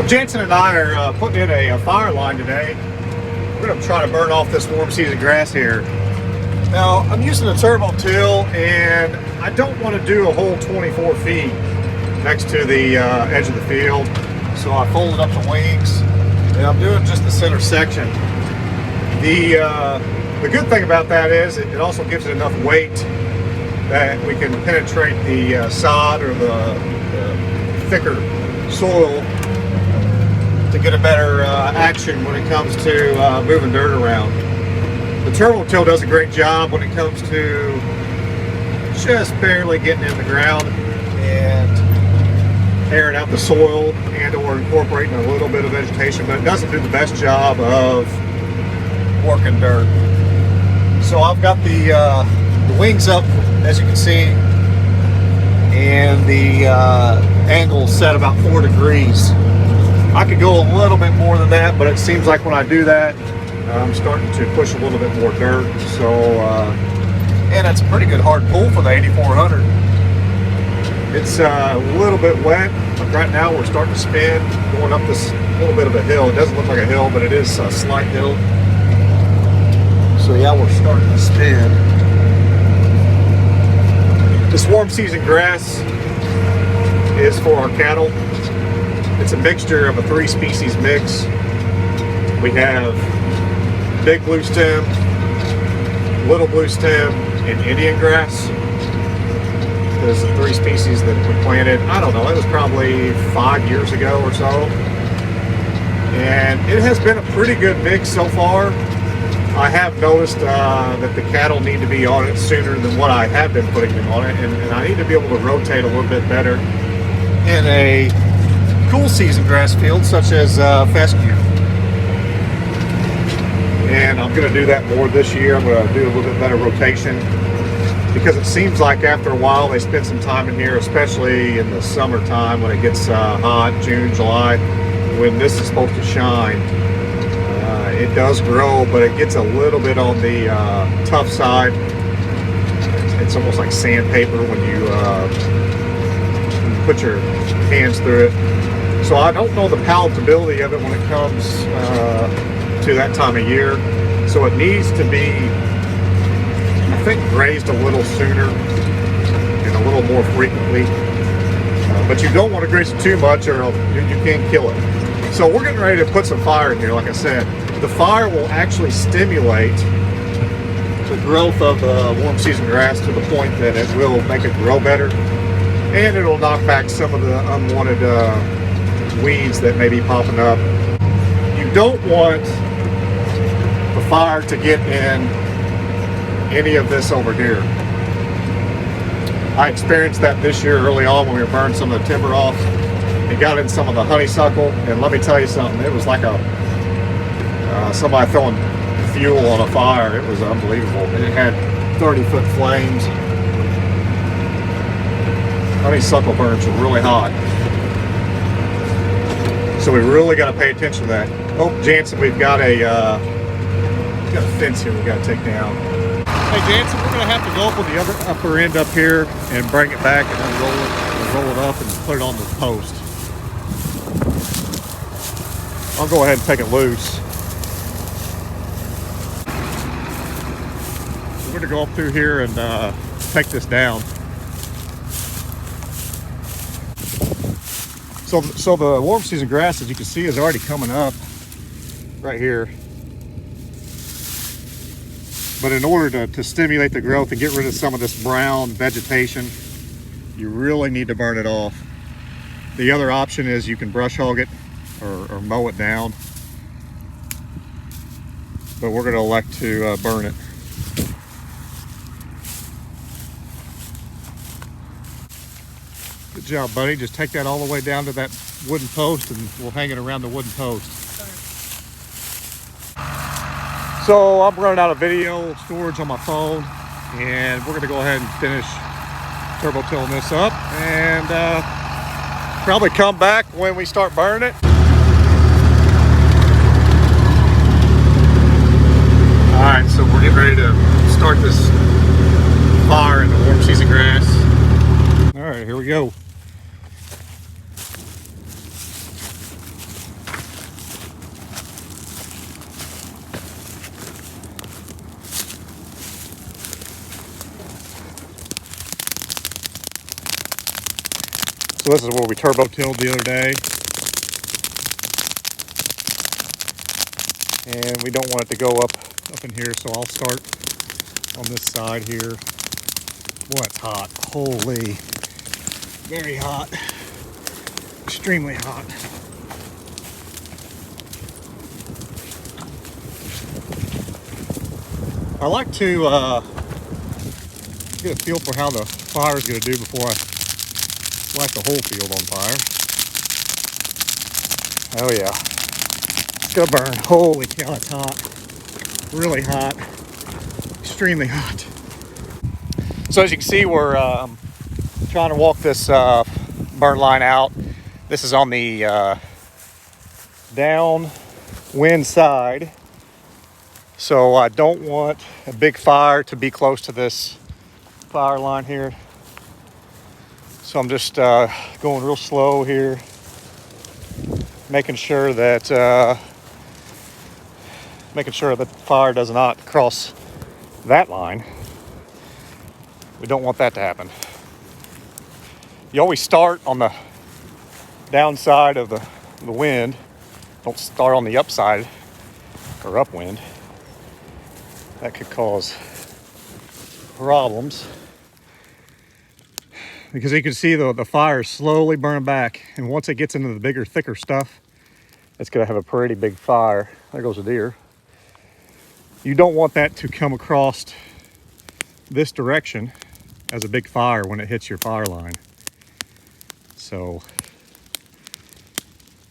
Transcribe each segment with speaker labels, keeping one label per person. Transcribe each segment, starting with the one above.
Speaker 1: Well, Jansen and I are putting in a fire line today. We're going to try to burn off this warm season grass here. Now, I'm using a turbo till, and I don't want to do a whole 24 feet next to the edge of the field. So I folded up the wings, and I'm doing just the center section. The good thing about that is it also gives it enough weight that we can penetrate the sod or the thicker soil to get a better action when it comes to moving dirt around. The turbo till does a great job when it comes to just barely getting in the ground and airing out the soil and or incorporating a little bit of vegetation, but it doesn't do the best job of working dirt. So I've got the wings up, as you can see, and the angle set about 4 degrees. I could go a little bit more than that, but it seems like when I do that, I'm starting to push a little bit more dirt. So, and it's a pretty good hard pull for the 8400. It's a little bit wet, but right now we're starting to spin, going up this little bit of a hill. It doesn't look like a hill, but it is a slight hill. So yeah, we're starting to spin. This warm season grass is for our cattle. It's a mixture of a 3-species mix. We have big blue stem, little blue stem, and Indian grass. Those are the 3 species that we planted. I don't know, it was probably 5 years ago or so. And it has been a pretty good mix so far. I have noticed that the cattle need to be on it sooner than what I have been putting them on it, and I need to be able to rotate a little bit better in a cool season grass field such as fescue. And I'm going to do that more this year. I'm going to do a little bit better rotation because it seems like after a while they spend some time in here, especially in the summertime when it gets hot, June, July, when this is supposed to shine. It does grow, but it gets a little bit on the tough side. It's almost like sandpaper when you put your hands through it. So I don't know the palatability of it when it comes to that time of year. So it needs to be, I think, grazed a little sooner and a little more frequently. But you don't want to graze it too much or you can kill it. So we're getting ready to put some fire in here, like I said. The fire will actually stimulate the growth of the warm season grass to the point that it will make it grow better, and it'll knock back some of the unwanted weeds that may be popping up. You don't want the fire to get in any of this over here. I experienced that this year early on when we were burning some of the timber off. It got in some of the honeysuckle, and let me tell you something, it was like somebody throwing fuel on a fire. It was unbelievable. It had 30-foot flames. Honeysuckle burns are really hot. So we really got to pay attention to that. Oh, Jansen, we've got a fence here we got to take down. Hey, Jansen, we're going to have to go up with the other upper end up here and bring it back and then roll it up and put it on the post. I'll go ahead and take it loose. We're going to go up through here and take this down. So the warm season grass, as you can see, is already coming up right here. But in order to stimulate the growth and get rid of some of this brown vegetation, you really need to burn it off. The other option is you can brush hog it or mow it down. But we're going to elect to burn it. Good job, buddy. Just take that all the way down to that wooden post and we'll hang it around the wooden post. So I'm running out of video storage on my phone, and we're going to go ahead and finish turbo tilling this up and probably come back when we start burning it. All right, so we're getting ready to start this fire in the warm season grass. All right, here we go. So this is where we turbo tilled the other day. And we don't want it to go up in here, so I'll start on this side here. Boy, it's hot. Holy. Very hot. Extremely hot. I like to get a feel for how the fire is going to do before I light the whole field on fire. Oh yeah, it's going to burn. Holy cow, it's hot. Really hot. Extremely hot. So as you can see, we're trying to walk this burn line out. This is on the downwind side. So I don't want a big fire to be close to this fire line here. So I'm just going real slow here, making sure that the fire does not cross that line. We don't want that to happen. You always start on the downside of the wind. Don't start on the upside or upwind. That could cause problems. Because you can see the fire is slowly burning back. And once it gets into the bigger, thicker stuff, it's going to have a pretty big fire. There goes a deer. You don't want that to come across this direction as a big fire when it hits your fire line. So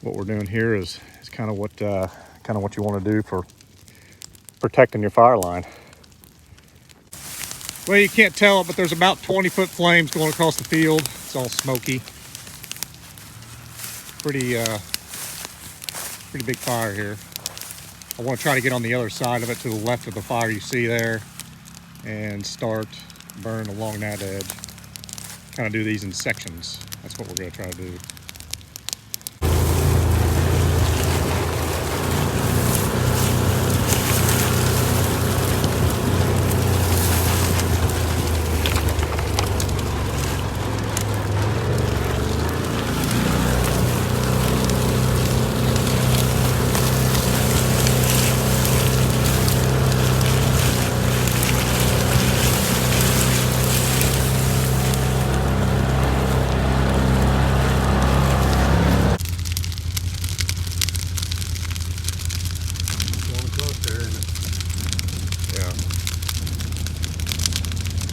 Speaker 1: what we're doing here is kind of what you want to do for protecting your fire line. Well, you can't tell it, but there's about 20-foot flames going across the field. It's all smoky. Pretty big fire here. I want to try to get on the other side of it, to the left of the fire you see there, and start burning along that edge. Kind of do these in sections. That's what we're going to try to do.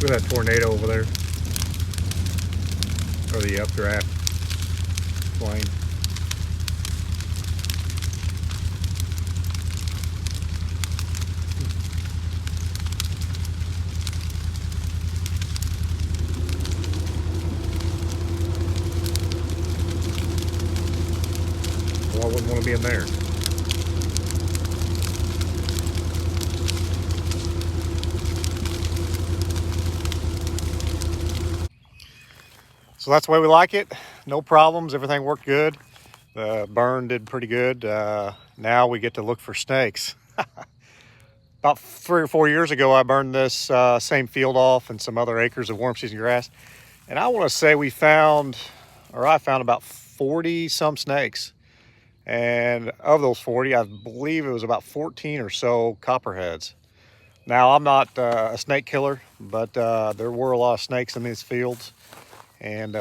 Speaker 1: Look at that tornado over there, or the updraft plane. Well, I wouldn't want to be in there. So that's the way we like it. No problems. Everything worked good. The burn did pretty good. Now we get to look for snakes. About 3 or 4 years ago, I burned this same field off and some other acres of warm season grass. And I want to say I found about 40 some snakes. And of those 40, I believe it was about 14 or so copperheads. Now, I'm not a snake killer, but there were a lot of snakes in these fields. And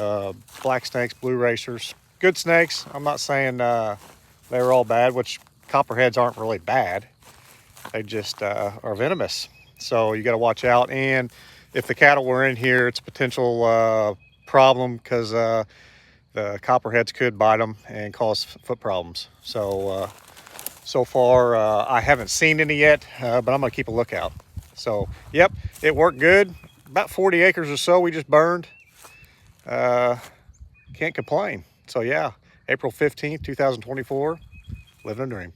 Speaker 1: black snakes, blue racers, good snakes. I'm not saying they were all bad, which copperheads aren't really bad. They just are venomous. So you got to watch out. And if the cattle were in here, it's a potential problem, because the copperheads could bite them and cause foot problems. So so far I haven't seen any yet, but I'm gonna keep a lookout. So yep, it worked good. About 40 acres or so we just burned. Can't complain. So yeah, April 15th, 2024, living a dream.